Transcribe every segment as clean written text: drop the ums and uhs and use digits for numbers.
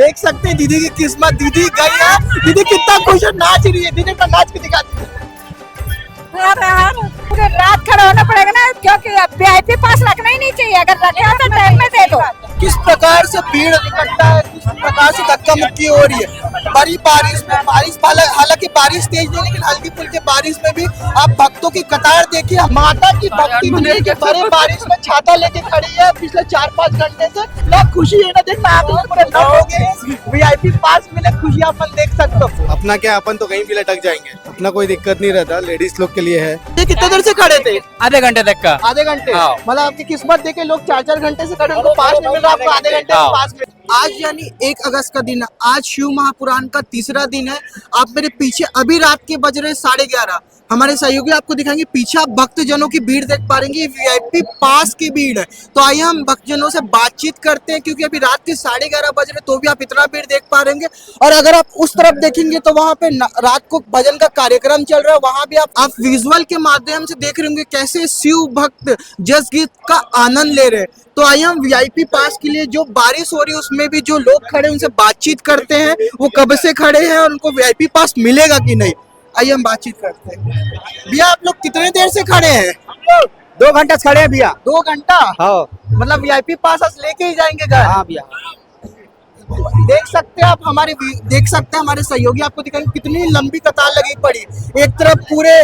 देख सकते हैं दीदी की किस्मत, दीदी गई है, दीदी कितना खुश है, नाच रही है, दीदी का नाच के दिखाती है। पूरे रात खड़ा होना पड़ेगा ना, क्योंकि VIP पास रखना ही नहीं चाहिए, अगर रखे हो तो टाइम में दे दो। किस प्रकार से भीड़ इकट्ठा है, किस प्रकार से धक्का मुक्की हो रही है बड़ी बारिश में। हालांकि बारिश तेज नहीं, लेकिन हल्की फुल्की बारिश में भी आप भक्तों की कतार देखिए। माता की भक्ति मिले के बड़े बारिश में छाता लेके खड़ी है पिछले 4-5 घंटे से। ना खुशी है ना, देखना आप पूरे न हो गए, VIP पास मिले, खुशी अपन देख सकते हो। अपना क्या, अपन तो कहीं भी लटक जाएंगे, अपना कोई दिक्कत नहीं रहता, लेडीज लोग के लिए है। ये कितने देर से खड़े थे? आधे घंटे तक का। आधे घंटे? हाँ। मतलब आपकी किस्मत देखे लोग 4-4 घंटे से खड़े, उनको पास नहीं मिल रहा, आपको आधे घंटे में पास मिल। आज यानी 1 अगस्त का दिन है, आज शिव महापुराण का तीसरा दिन है। आप मेरे पीछे अभी रात के बज रहे 11:30, हमारे सहयोगी आपको दिखाएंगे। पीछे आप भक्तजनों की भीड़ देख पा रहे हैं, VIP पास की भीड़ है। तो आइए हम भक्तजनों से बातचीत करते हैं, क्योंकि अभी रात के 11:30 बज रहे, तो भी आप इतना भीड़ देख पा रहे हैं। और अगर आप उस तरफ देखेंगे तो वहाँ पे रात को भजन का कार्यक्रम चल रहा है, वहाँ भी आप विजुअल के माध्यम से देख रहे होंगे कैसे शिव भक्त जस गीत का आनंद ले रहे हैं। तो आइए हम VIP पास के लिए, जो बारिश हो रही है उसमें भी जो लोग खड़े हैं उनसे बातचीत करते हैं, वो कब से खड़े हैं और उनको VIP पास मिलेगा कि नहीं। आइए हम बातचीत करते हैं। भैया आप लोग कितने देर से खड़े हैं? 2 घंटे से खड़े हैं भैया। 2 घंटा? हाँ मतलब VIP पास लेके ही जाएंगे घर? हाँ भैया। देख सकते हैं आप, देख सकते हैं हमारे सहयोगी आपको दिखाएंगे कितनी लंबी कतार लगी पड़ी। एक तरफ पूरे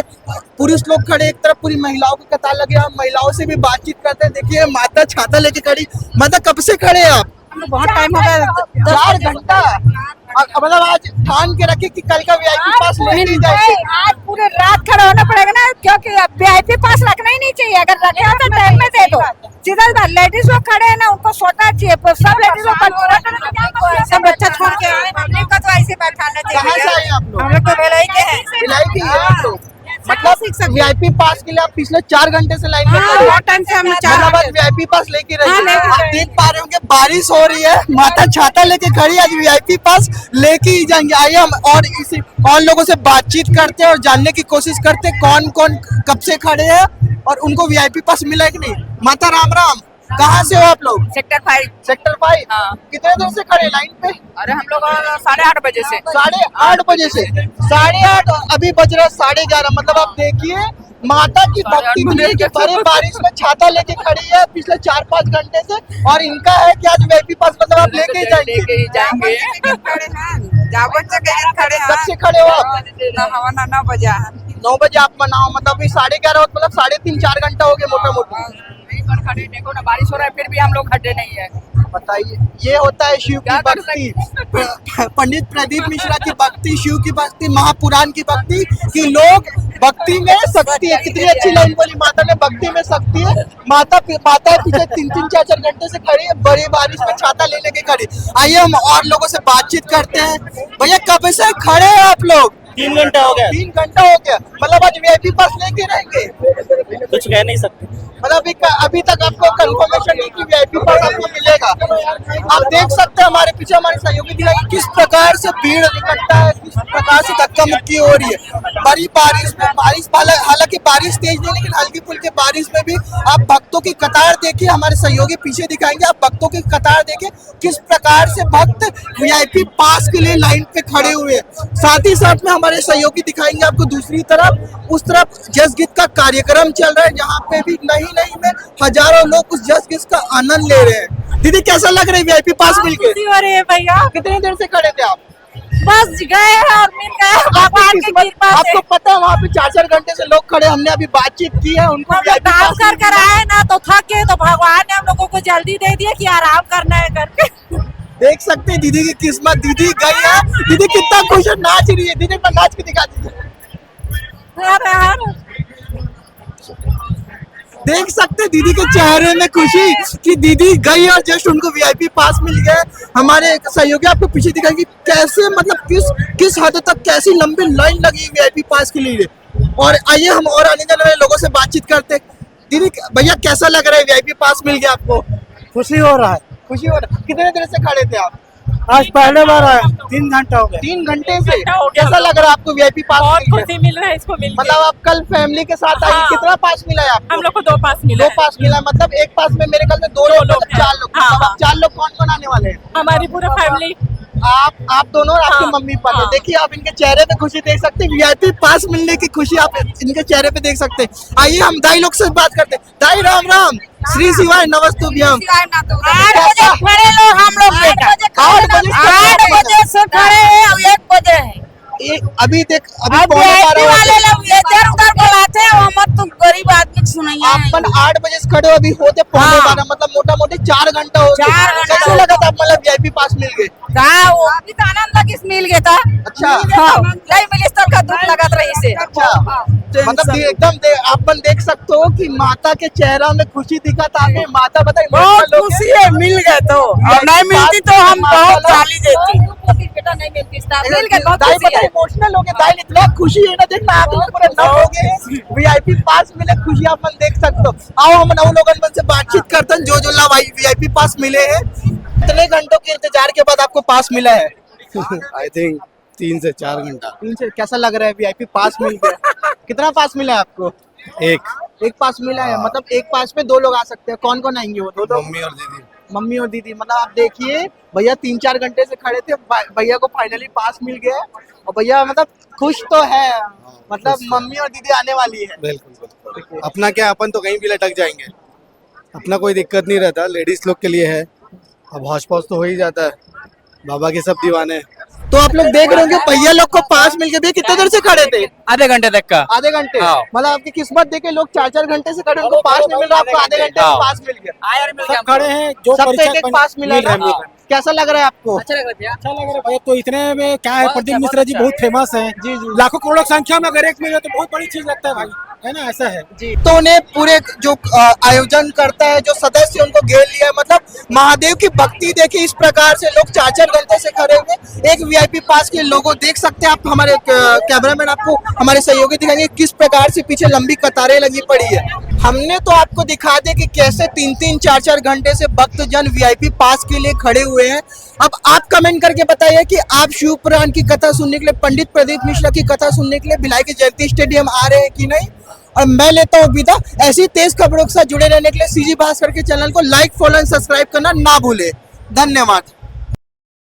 पुरुष लोग खड़े, एक तरफ पूरी महिलाओं की कतार लगी। हम महिलाओं से भी बातचीत करते हैं। देखिए माता छाता लेके खड़ी। माता कब से खड़े हैं आप? बहुत टाइम हो गया, 4 घंटा। मतलब आज ठान के रखे कि कल का VIP पास लेके ही जाएंगे। आज पूरे रात खड़ा होना पड़ेगा ना, क्योंकि VIP पास रखना ही नहीं चाहिए, अगर रखे हो तो टाइम में दे दो। सीधा लेडीज लोग खड़े हैं ना, उनको सोचना चाहिए। सब लेडीज लोग सब बच्चा छोड़ के आए, पब्लिक को तो ऐसे बैठाना चाहिए। कहाँ से आए आप लोग? हम लोग तो भिलाई के हैं। भिलाई के हैं आप लोग? मतलब VIP पास के लिए आप पिछले 4 घंटे से लाइन में खड़े हैं। बहुत टाइम से हम मतलब आज VIP पास लेके रही हाँ, है। लेके आप देख पा रहे होंगे बारिश हो रही है, माता छाता लेके खड़ी, आज VIP पास लेके ही जाएंगे। आइए हम और लोगों से बातचीत करते हैं और जानने की कोशिश करते हैं कौन कौन कब से खड़े हैं और उनको VIP पास मिला है कि नहीं। माता राम राम, कहाँ से हो आप लोग? सेक्टर 5। सेक्टर 5? हाँ। कितने देर से खड़े लाइन पे? अरे हम लोग 8:30 बजे से। 8:30 बजे से? 8:30 अभी बज रहा 11:30। मतलब आप देखिए माता की भक्ति मिले के बड़े बारिश में छाता लेके खड़ी है पिछले 4-5 घंटे से। और इनका है कि आज VIP पास मतलब आप लेके ही जाएंगे। कब से खड़े हो आप? 9 बजे। 9 बजे आप मनाओ, मतलब अभी 11:30, मतलब 3.5-4 घंटा हो गए मोटा मोटा। खड़े देखो ना, बारिश हो रहा है फिर भी हम लोग खड़े नहीं है। बताइए, ये होता है शिव की भक्ति। पंडित प्रदीप मिश्रा की भक्ति, शिव की भक्ति, महापुराण की भक्ति, कि लोग भक्ति में शक्ति है। कितनी अच्छी लाइन बोली माता ने, भक्ति में शक्ति है। माता पीछे 3-3, 4-4 घंटे से खड़ी है, बड़ी बारिश में छाता लेने के खड़ी। आइए हम और लोगों से बातचीत करते हैं। भैया कब से खड़े हैं आप लोग? 3 घंटा हो गया। 3 घंटा हो गया। मतलब आज VIP पास लेके रहेंगे? कुछ कह नहीं सकते। मतलब अभी तक आपको कंफर्मेशन नहीं कि VIP पास आपको मिलेगा। आप देख सकते हैं हमारे पीछे हमारे सहयोगी दिखाएंगे किस प्रकार से भीड़ इकट्ठा है, किस प्रकार से धक्का मुक्की हो रही है बड़ी बारिश में। हालांकि बारिश तेज नहीं, लेकिन हल्की फुल्की बारिश में भी आप भक्तों की कतार देखिए। हमारे सहयोगी पीछे दिखाएंगे, आप भक्तों की कतार देखिए किस प्रकार से भक्त VIP पास के लिए लाइन पे खड़े हुए हैं। साथ ही साथ में हमारे सहयोगी दिखाएंगे आपको दूसरी तरफ, उस तरफ जस गीत का कार्यक्रम चल रहा है, जहाँ पे भी नहीं में हजारों लोग उस जस गीत का आनंद ले रहे हैं। दीदी कैसा लग रहा है VIP पास मिलके? हो रही है भैया। कितनी देर से खड़े थे आप? बस गए और मिल गए भगवान की कृपा से। आपको पता है वहाँ पे 4-4 घंटे से लोग खड़े, हमने अभी बातचीत की है उनको। हम लोग काम कर आए ना, तो थक गए, तो भगवान ने हम लोगों को जल्दी दे दिया कि आराम करना है करके। देख सकते हैं दीदी की किस्मत, दीदी गई है, दीदी कितना खुश है, नाच रही है। दीदी का नाच के दिखा दीजिए। देख सकते हैं दीदी के चेहरे में खुशी कि दीदी गई और जस्ट उनको VIP पास मिल गया। हमारे सहयोगी आपको पीछे दिखाएंगे कैसे, मतलब किस हद तक कैसी लंबी लाइन लगी VIP पास के लिए। और आइए हम और आने जाने वाले लोगों से बातचीत करते। दीदी भैया कैसा लग रहा है VIP पास मिल गया आपको? खुशी हो रहा है। खुशी हो रहा है। कितने देर से खड़े थे आप? आज पहले बार आया, 3 घंटा हो गया। 3 घंटे से? कैसा लग रहा है आपको VIP पास? बहुत खुशी मिल रहा है इसको मिल के। मतलब आप कल फैमिली के साथ आई, हाँ। कितना पास मिला है आपको? हम लोग को 2 पास मिला। 2 पास मिला, मतलब एक पास में मेरे ख्याल से 2 लोग, 4 लोग। हाँ, अब आप 4 लोग कौन कौन आने वाले हैं? हमारी पूरा फैमिली। आप दोनों और आपके मम्मी पापा, देखिए आप इनके चेहरे पे खुशी देख सकते हैं, वीआईपी पास मिलने की खुशी आप इनके चेहरे पे देख सकते हैं। आइए हम दाई लोग से बात करते हैं। दाई राम राम, श्री शिवाय नमस्तुभ्यम। 8 बजे खड़े लोग हम लोग बेटा, 8 बजे से खड़े हैं और 1 बजे है। अभी अब VIP वाले लोग इधर उधर बुलाते हैं, वो मत तुम गरीब आदमी सुनाइए। अपन 8 बजे से खड़े हो, अभी होते 12:15, मतलब मोटा मोटी 4 घंटा हो गया। 4 घंटा। कैसे लगा था मतलब वीआईपी पास मिल गए? कहा वो अभी तो आनंद लगी मिल गया था। अच्छा। हाँ, नहीं मिनिस्टर का दूध लगा रही से। अच्छा, मतलब एकदम अपन देख सकते हो कि माता के चेहरा में खुशी दिखा था। आगे माता बताइए, बहुत खुशी है, मिल गए तो, और नहीं मिलती तो हम बहुत गाली देती। बेटा नहीं मिलती, मिल गए बहुत दाई खुशी पता है। इमोशनल हो गए, दाई इतना खुशी है ना, देखना आंखों में पूरे नम हो गए। वीआईपी पास मिले, खुशी अपन देख सकते हो। आओ हम नौ लोगन से बातचीत करते हैं जो वीआईपी पास मिले हैं। कितने घंटों के इंतजार के बाद आपको पास मिला है? आई थिंक 3 से 4 घंटा। कैसा लग रहा है वीआईपी पास मिल गया? कितना पास मिला है आपको? एक पास मिला है, मतलब एक पास में 2 लोग आ सकते हैं। कौन कौन आएंगे वो 2 लोग? मम्मी और दीदी। मम्मी और दीदी। मतलब आप देखिए भैया 3-4 घंटे से खड़े थे, भैया को फाइनली पास मिल गया और भैया मतलब खुश तो है, मतलब मम्मी और दीदी आने वाली है। बिल्कुल। अपना क्या, अपन तो कहीं भी लटक जाएंगे, अपना कोई दिक्कत नहीं रहता। लेडीज लोग के लिए है, अब हौश पौश तो हो ही जाता है। बाबा के सब दीवाने हैं। तो आप लोग देख रहे होंगे भैया लोग को पास मिल गया। भैया कितने देर से खड़े थे? आधे घंटे तक का। आधे घंटे। हाँ। मतलब आपकी किस्मत देखे लोग 4-4 घंटे से खड़े, उनको पास नहीं मिल रहा, आपको आधे घंटे में पास मिल गया। सब खड़े हैं, जो सबसे एक पास मिला है। कैसा लग रहा है आपको? अच्छा लग रहा है भैया। तो इतने में क्या है, प्रदीप मिश्रा जी बहुत फेमस है। जी जी। लाखों करोड़ों की संख्या में अगर एक मिले तो बहुत बड़ी चीज लगता है भाई, है ना, ऐसा है। जी। तो उन्हें पूरे जो आयोजन करता है, जो सदस्य उनको घेर लिया है, मतलब महादेव की भक्ति देखिए। इस प्रकार से लोग 4-4 घंटे से खड़े हुए एक वीआईपी पास के लोगों देख सकते हैं आप। हमारे कैमरामैन आपको हमारे सहयोगी दिखाएंगे किस प्रकार से पीछे लंबी कतारें लगी पड़ी है। हमने तो आपको दिखा दिया कि कैसे 3-3, 4-4 घंटे से भक्तजन वीआईपी पास के लिए खड़े हुए हैं। अब आप कमेंट करके बताइए कि आप शिव पुराण की कथा सुनने के लिए, पंडित प्रदीप मिश्रा की कथा सुनने के लिए भिलाई के जयंती स्टेडियम आ रहे हैं कि नहीं। और मैं लेता हूँ विदा। ऐसी तेज खबरों के साथ जुड़े रहने के लिए सीजी भास्कर के चैनल को लाइक, फॉलो एंड सब्सक्राइब करना ना भूले। धन्यवाद।